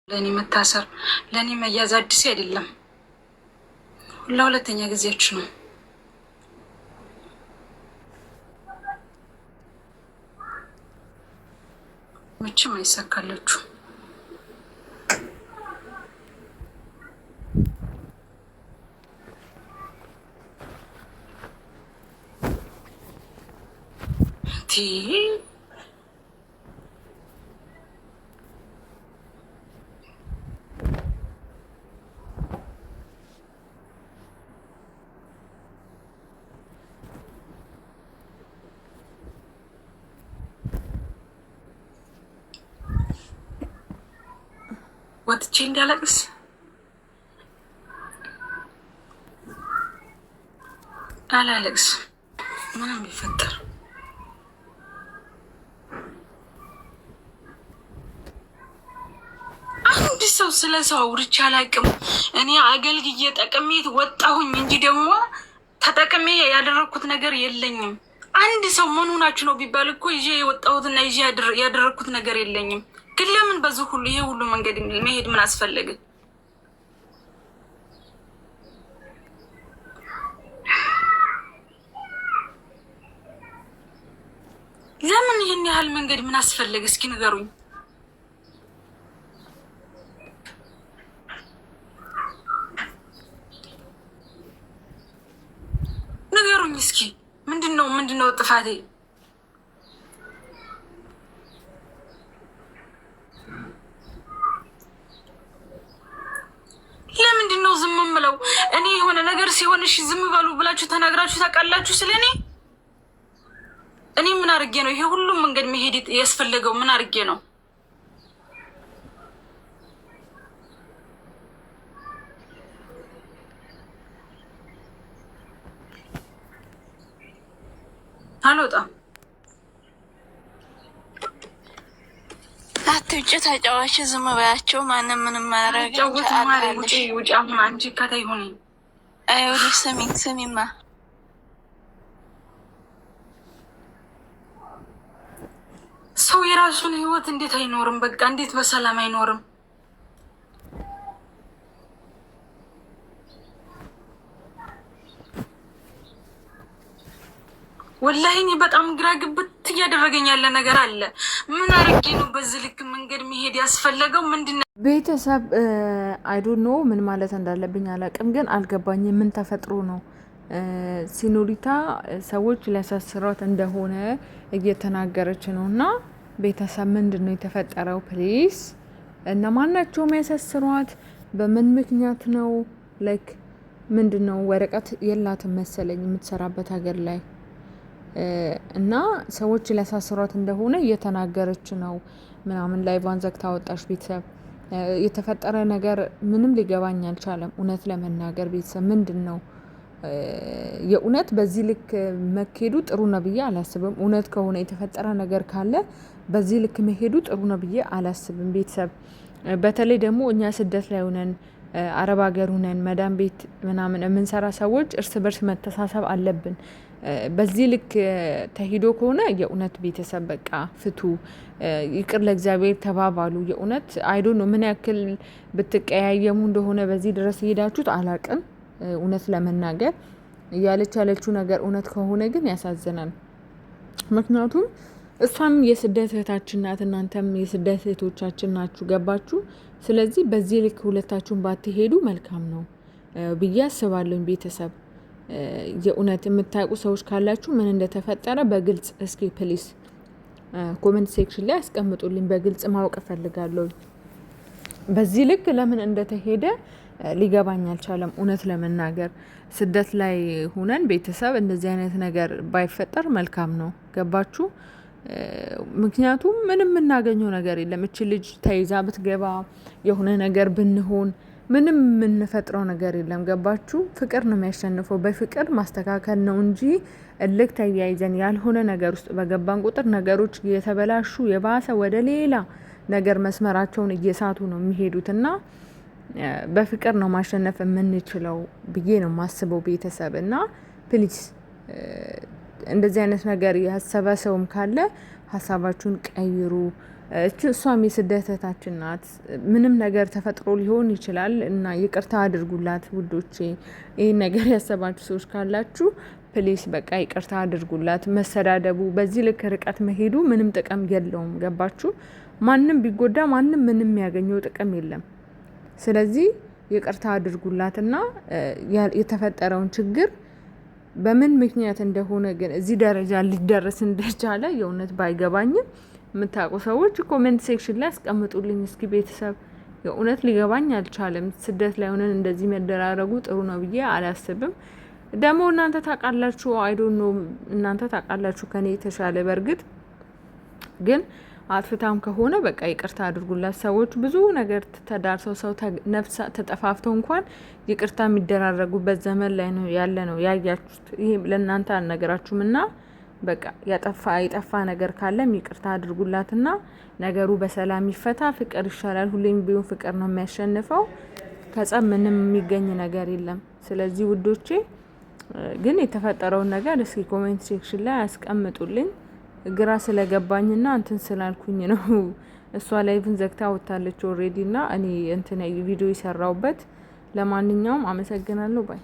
ለኔ መታሰር ለኔ መያዝ አዲስ አይደለም። ለሁለተኛ ጊዜያችሁ ነው። መቼም አይሳካላችሁ። ወጥቼ እንዳለቅስ አላለቅስ ምንም ቢፈጠር አንድ ሰው ስለ ሰው አውርቼ አላውቅም። እኔ አገልግዬ ጠቅሜት ወጣሁኝ እንጂ ደግሞ ተጠቅሜ ያደረኩት ነገር የለኝም። አንድ ሰው ምን ሆናችሁ ነው ቢባል እኮ ይዤ የወጣሁትና ይዤ ያደረኩት ነገር የለኝም። ግን ለምን በዚህ ሁሉ ይሄ ሁሉ መንገድ መሄድ ምን አስፈለገ? ለምን ይህን ያህል መንገድ ምን አስፈለገ? እስኪ ንገሩኝ። ንገሩኝ እስኪ ምንድነው ጥፋቴ? ለምንድነው ዝም ምለው? እኔ የሆነ ነገር ሲሆን እሺ ዝም በሉ ብላችሁ ተናግራችሁ ታውቃላችሁ? ስለኔ እኔ ምን አድርጌ ነው ይሄ ሁሉም መንገድ መሄድ ያስፈለገው? ምን አድርጌ ነው? አልወጣም። አትውጭ ተጫዋች ዝም በያቸው። ማንም ምንም ማረግ ጫወት ማሪ ውጭ አሁን አንቺ ከታይ ሆነ አይወዲ ስሚማ ሰው የራሱን ህይወት እንዴት አይኖርም? በቃ እንዴት በሰላም አይኖርም? ወላሂ እኔ በጣም ግራ ግብት እያደረገኝ ያለ ነገር አለ። ምን አድርጌ ነው በዚህ ልክ መንገድ መሄድ ያስፈለገው? ምንድነው? ቤተሰብ አይዶን ኖ ምን ማለት እንዳለብኝ አላውቅም፣ ግን አልገባኝ። ምን ተፈጥሮ ነው ሲኖሪታ ሰዎች ሊያሳስሯት እንደሆነ እየተናገረች ነው። እና ቤተሰብ ምንድን ነው የተፈጠረው? ፕሊስ እና ማናቸው የሚያሳስሯት? በምን ምክንያት ነው? ላይክ ምንድን ነው? ወረቀት የላትም መሰለኝ የምትሰራበት ሀገር ላይ እና ሰዎች ሊያሳስሯት እንደሆነ እየተናገረች ነው ምናምን ላይ ቫንዘግታ ወጣሽ። ቤተሰብ የተፈጠረ ነገር ምንም ሊገባኝ አልቻለም። እውነት ለመናገር ቤተሰብ ምንድን ነው የእውነት በዚህ ልክ መሄዱ ጥሩ ነው ብዬ አላስብም። እውነት ከሆነ የተፈጠረ ነገር ካለ በዚህ ልክ መሄዱ ጥሩ ነው ብዬ አላስብም። ቤተሰብ በተለይ ደግሞ እኛ ስደት ላይ ሆነን አረብ ሀገር ሆነን መዳም ቤት ምናምን የምንሰራ ሰዎች እርስ በርስ መተሳሰብ አለብን። በዚህ ልክ ተሂዶ ከሆነ የእውነት ቤተሰብ በቃ ፍቱ፣ ይቅር ለእግዚአብሔር ተባባሉ። የእውነት አይዶ ነው ምን ያክል ብትቀያየሙ እንደሆነ በዚህ ድረስ ሄዳችሁት አላቅም። እውነት ለመናገር እያለች ያለችው ነገር እውነት ከሆነ ግን ያሳዝናል። ምክንያቱም እሷም የስደት እህታችን ናት፣ እናንተም የስደት እህቶቻችን ናችሁ። ገባችሁ? ስለዚህ በዚህ ልክ ሁለታችሁን ባትሄዱ መልካም ነው ብዬ አስባለሁኝ። ቤተሰብ የእውነት የምታውቁ ሰዎች ካላችሁ ምን እንደተፈጠረ በግልጽ እስኪ ፕሊስ ኮሜንት ሴክሽን ላይ አስቀምጡልኝ። በግልጽ ማወቅ እፈልጋለሁ። በዚህ ልክ ለምን እንደተሄደ ሊገባኝ አልቻለም። እውነት ለመናገር ስደት ላይ ሁነን ቤተሰብ እንደዚህ አይነት ነገር ባይፈጠር መልካም ነው። ገባችሁ? ምክንያቱም ምንም የምናገኘው ነገር የለም። እች ልጅ ተይዛ ብትገባ የሆነ ነገር ብንሆን ምንም የምንፈጥረው ነገር የለም። ገባችሁ? ፍቅር ነው የሚያሸንፈው። በፍቅር ማስተካከል ነው እንጂ እልክ ተያይዘን ያልሆነ ነገር ውስጥ በገባን ቁጥር ነገሮች እየተበላሹ የባሰ ወደ ሌላ ነገር መስመራቸውን እየሳቱ ነው የሚሄዱት እና በፍቅር ነው ማሸነፍ የምንችለው ብዬ ነው ማስበው። ቤተሰብ እና ፕሊስ እንደዚህ አይነት ነገር ያሰበ ሰውም ካለ ሀሳባችሁን ቀይሩ። እሷም የስደተታችን ናት። ምንም ነገር ተፈጥሮ ሊሆን ይችላል እና ይቅርታ አድርጉላት ውዶቼ። ይህን ነገር ያሰባችሁ ሰዎች ካላችሁ ፕሊስ በቃ ይቅርታ አድርጉላት። መሰዳደቡ በዚህ ልክ ርቀት መሄዱ ምንም ጥቅም የለውም። ገባችሁ? ማንም ቢጎዳ ማንም ምንም የሚያገኘው ጥቅም የለም። ስለዚህ ይቅርታ አድርጉላትና የተፈጠረውን ችግር በምን ምክንያት እንደሆነ ግን እዚህ ደረጃ ሊደረስ እንደቻለ የእውነት ባይገባኝም የምታውቁ ሰዎች ኮሜንት ሴክሽን ላይ አስቀምጡልኝ እስኪ። ቤተሰብ የእውነት ሊገባኝ አልቻለም። ስደት ላይ ሆነን እንደዚህ መደራረጉ ጥሩ ነው ብዬ አላስብም። ደግሞ እናንተ ታውቃላችሁ፣ አይ ዶንት ኖ እናንተ ታውቃላችሁ ከኔ የተሻለ። በእርግጥ ግን አጥፍታም ከሆነ በቃ ይቅርታ አድርጉላት። ሰዎች ብዙ ነገር ተዳርሰው ሰው ነፍስ ተጠፋፍተው እንኳን ይቅርታ የሚደራረጉበት ዘመን ላይ ነው ያለ ነው ያያችሁት። ይሄ ለእናንተ አልነገራችሁም እና በቃ የጠፋ ነገር ካለም ይቅርታ አድርጉላትና ነገሩ በሰላም ይፈታ። ፍቅር ይሻላል። ሁሌም ቢሆን ፍቅር ነው የሚያሸንፈው። ከጸብ ምንም የሚገኝ ነገር የለም። ስለዚህ ውዶቼ ግን የተፈጠረውን ነገር እስኪ ኮሜንት ሴክሽን ላይ አስቀምጡልኝ። ግራ ስለገባኝና እንትን ስላልኩኝ ነው። እሷ ላይቭን ዘግታ ወጣለች ኦልሬዲ እና እኔ እንትን ቪዲዮ የሰራውበት። ለማንኛውም አመሰግናለሁ ባይ